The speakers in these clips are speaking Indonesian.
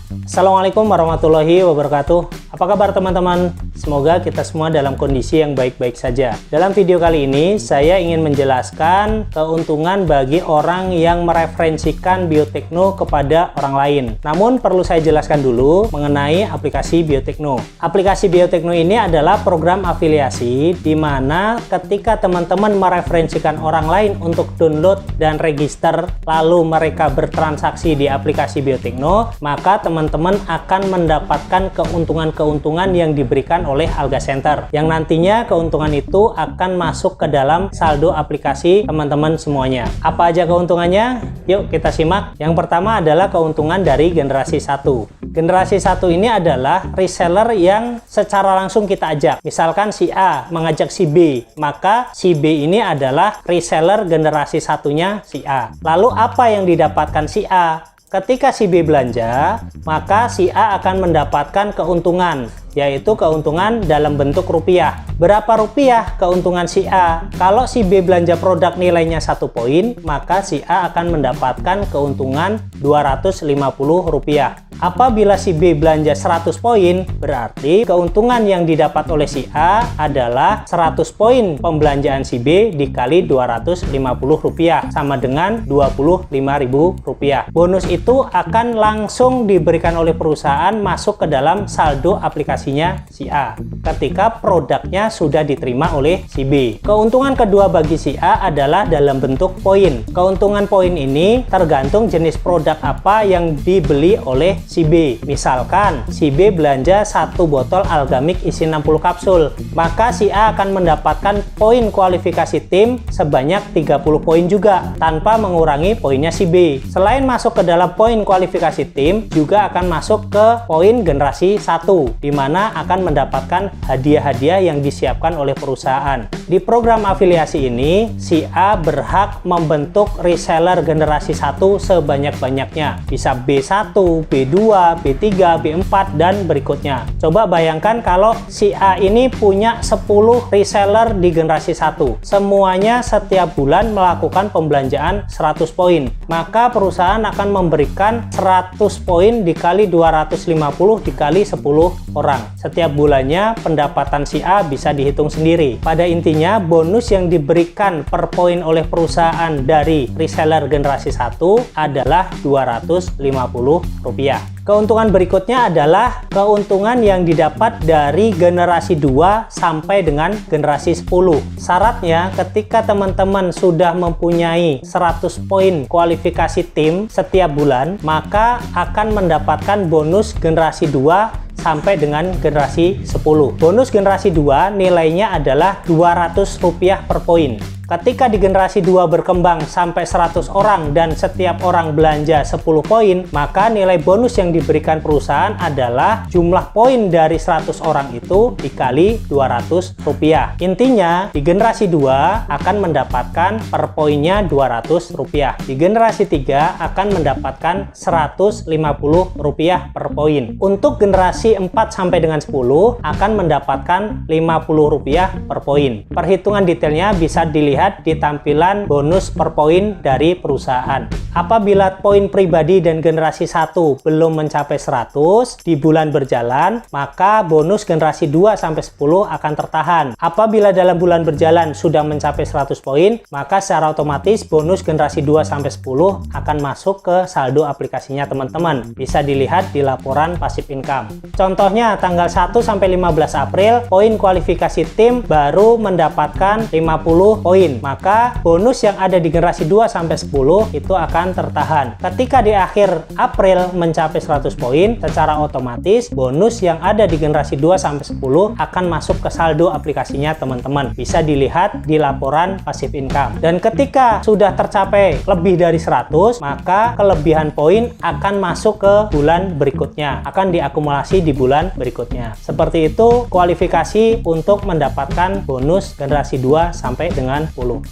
Assalamualaikum warahmatullahi wabarakatuh. Apa kabar teman-teman? Semoga kita semua dalam kondisi yang baik-baik saja. Dalam video kali ini, saya ingin menjelaskan keuntungan bagi orang yang mereferensikan Biotekno kepada orang lain. Namun perlu saya jelaskan dulu mengenai aplikasi Biotekno. Aplikasi Biotekno ini adalah program afiliasi di mana ketika teman-teman mereferensikan orang lain untuk download dan register, lalu mereka bertransaksi di aplikasi Biotekno, maka teman-teman akan mendapatkan keuntungan-keuntungan yang diberikan oleh Alga Center, yang nantinya keuntungan itu akan masuk ke dalam saldo aplikasi teman-teman semuanya. Apa aja keuntungannya? Yuk kita simak. Yang pertama adalah keuntungan dari generasi 1. Generasi 1 ini adalah reseller yang secara langsung kita ajak. Misalkan si A mengajak si B, maka si B ini adalah reseller generasi 1-nya si A. Lalu apa yang didapatkan si A? Ketika si B belanja, maka si A akan mendapatkan keuntungan, yaitu keuntungan dalam bentuk rupiah. Berapa rupiah keuntungan si A? Kalau si B belanja produk nilainya 1 poin, maka si A akan mendapatkan keuntungan Rp250. Apabila si B belanja 100 poin, berarti keuntungan yang didapat oleh si A adalah 100 poin pembelanjaan si B dikali Rp250, sama dengan Rp25.000. Bonus itu akan langsung diberikan oleh perusahaan masuk ke dalam saldo aplikasinya si A ketika produknya sudah diterima oleh si B. Keuntungan kedua bagi si A adalah dalam bentuk poin. Keuntungan poin ini tergantung jenis produk apa yang dibeli oleh si B. Misalkan si B belanja 1 botol Algamik isi 60 kapsul, maka si A akan mendapatkan poin kualifikasi tim sebanyak 30 poin juga tanpa mengurangi poinnya si B. Selain masuk ke dalam poin kualifikasi tim, juga akan masuk ke poin generasi 1, di mana akan mendapatkan hadiah-hadiah yang disiapkan oleh perusahaan. Di program afiliasi ini, si A berhak membentuk reseller generasi 1 sebanyak-banyaknya. Bisa B1, B2, B3, B4, dan berikutnya. Coba bayangkan kalau si A ini punya 10 reseller di generasi 1. Semuanya setiap bulan melakukan pembelanjaan 100 poin. Maka perusahaan akan memberikan 100 poin dikali 250 dikali 10 orang. Setiap bulannya pendapatan si A bisa dihitung sendiri. Pada intinya, bonus yang diberikan per poin oleh perusahaan dari reseller generasi 1 adalah Rp250. Keuntungan berikutnya adalah keuntungan yang didapat dari generasi 2 sampai dengan generasi 10. Syaratnya ketika teman-teman sudah mempunyai 100 poin kualifikasi tim setiap bulan, maka akan mendapatkan bonus generasi 2 sampai dengan generasi 10. Bonus generasi 2 nilainya adalah Rp200 per poin. Ketika di generasi 2 berkembang sampai 100 orang dan setiap orang belanja 10 poin, maka nilai bonus yang diberikan perusahaan adalah jumlah poin dari 100 orang itu dikali Rp200. Intinya, di generasi 2 akan mendapatkan per poinnya Rp200. Di generasi 3 akan mendapatkan Rp150 per poin. Untuk generasi 4 sampai dengan 10 akan mendapatkan Rp50 per poin. Perhitungan detailnya bisa dilihat di tampilan bonus per poin dari perusahaan. Apabila poin pribadi dan generasi 1 belum mencapai 100 di bulan berjalan, maka bonus generasi 2 sampai 10 akan tertahan. Apabila dalam bulan berjalan sudah mencapai 100 poin, maka secara otomatis bonus generasi 2 sampai 10 akan masuk ke saldo aplikasinya teman-teman. Bisa dilihat di laporan passive income. Contohnya tanggal 1 sampai 15 April, poin kualifikasi tim baru mendapatkan 50 poin. Maka bonus yang ada di generasi 2 sampai 10 itu akan tertahan. Ketika di akhir April mencapai 100 poin, secara otomatis bonus yang ada di generasi 2 sampai 10 akan masuk ke saldo aplikasinya teman-teman. Bisa dilihat di laporan passive income. Dan ketika sudah tercapai lebih dari 100, maka kelebihan poin akan masuk ke bulan berikutnya, akan diakumulasi di bulan berikutnya. Seperti itu kualifikasi untuk mendapatkan bonus generasi 2 sampai dengan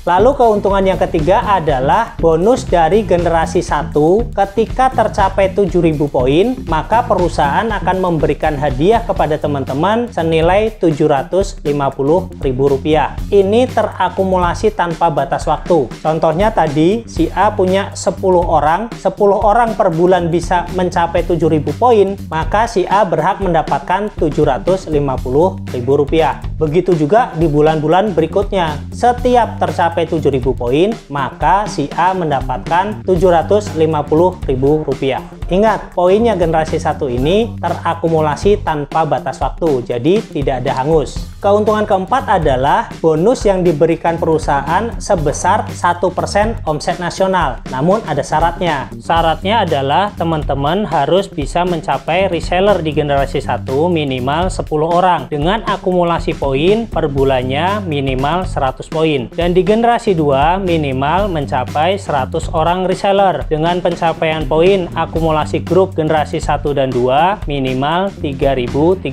Lalu keuntungan yang ketiga adalah bonus dari generasi 1. Ketika tercapai 7.000 poin, maka perusahaan akan memberikan hadiah kepada teman-teman senilai Rp750.000. Ini terakumulasi tanpa batas waktu. Contohnya tadi, si A punya 10 orang per bulan bisa mencapai 7.000 poin, maka si A berhak mendapatkan Rp750.000. Begitu juga di bulan-bulan berikutnya. Setiap tercapai 7.000 poin, maka si A mendapatkan Rp750.000. Ingat, poinnya generasi 1 ini terakumulasi tanpa batas waktu, jadi tidak ada hangus. Keuntungan keempat adalah bonus yang diberikan perusahaan sebesar 1% omset nasional. Namun ada syaratnya. Syaratnya adalah teman-teman harus bisa mencapai reseller di generasi 1 minimal 10 orang dengan akumulasi poin per bulannya minimal 100 poin. Dan di generasi 2 minimal mencapai 100 orang reseller dengan pencapaian poin akumulasi grup generasi 1 dan 2 minimal 3.300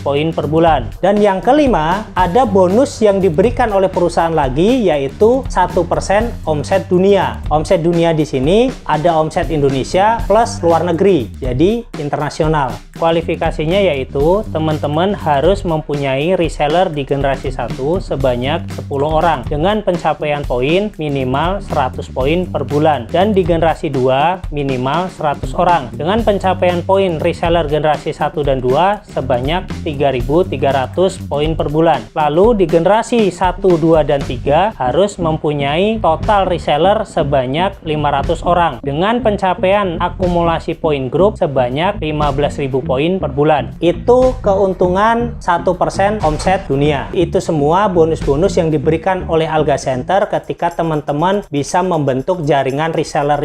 poin per bulan. Dan yang kelima, ada bonus yang diberikan oleh perusahaan lagi, yaitu 1% omset dunia. Omset dunia di sini ada omset Indonesia plus luar negeri, jadi internasional. Kualifikasinya yaitu teman-teman harus mempunyai reseller di generasi 1 sebanyak 10 orang dengan pencapaian poin minimal 100 poin per bulan, dan di generasi 2 minimal 100 orang dengan pencapaian poin reseller generasi 1 dan 2 sebanyak 3.300 poin per bulan. Lalu di generasi 1, 2, dan 3 harus mempunyai total reseller sebanyak 500 orang dengan pencapaian akumulasi poin grup sebanyak 15.000 poin per bulan. Itu keuntungan 1% omset dunia. Itu semua bonus-bonus yang diberikan oleh Alga Center ketika teman-teman bisa membentuk jaringan reseller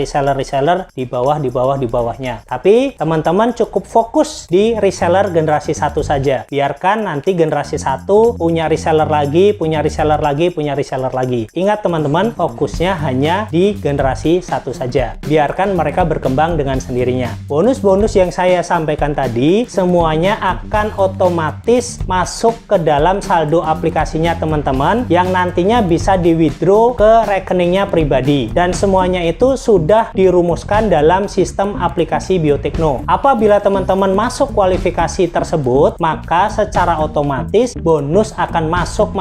di bawahnya. Tapi teman-teman cukup fokus di reseller generasi 1 saja. Biarkan nanti generasi 1 punya reseller lagi, punya reseller lagi. Ingat teman-teman, fokusnya hanya di generasi 1 saja. Biarkan mereka berkembang dengan sendirinya. Bonus-bonus yang saya sampaikan tadi semuanya akan otomatis masuk ke dalam saldo aplikasinya teman-teman yang nantinya bisa di withdraw ke rekeningnya pribadi, dan semuanya itu sudah dirumuskan dalam sistem aplikasi Biotekno. Apabila teman-teman masuk kualifikasi tersebut, maka secara otomatis bonus akan masuk.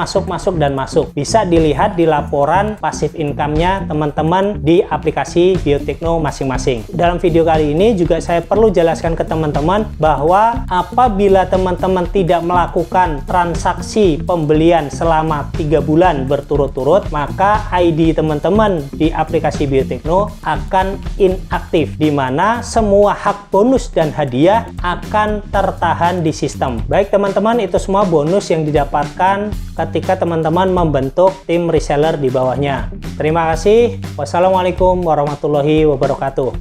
Bisa dilihat di laporan passive income-nya teman-teman di aplikasi Biotekno masing-masing. Dalam video kali ini juga saya perlu jelaskan ke teman-teman bahwa apabila teman-teman tidak melakukan transaksi pembelian selama 3 bulan berturut-turut, maka ID teman-teman di aplikasi Biotekno akan inaktif, di mana semua hak bonus dan hadiah akan tertahan di sistem. Baik teman-teman, itu semua bonus yang didapatkan ketika teman-teman membentuk tim reseller di bawahnya. Terima kasih. Wassalamualaikum warahmatullahi wabarakatuh.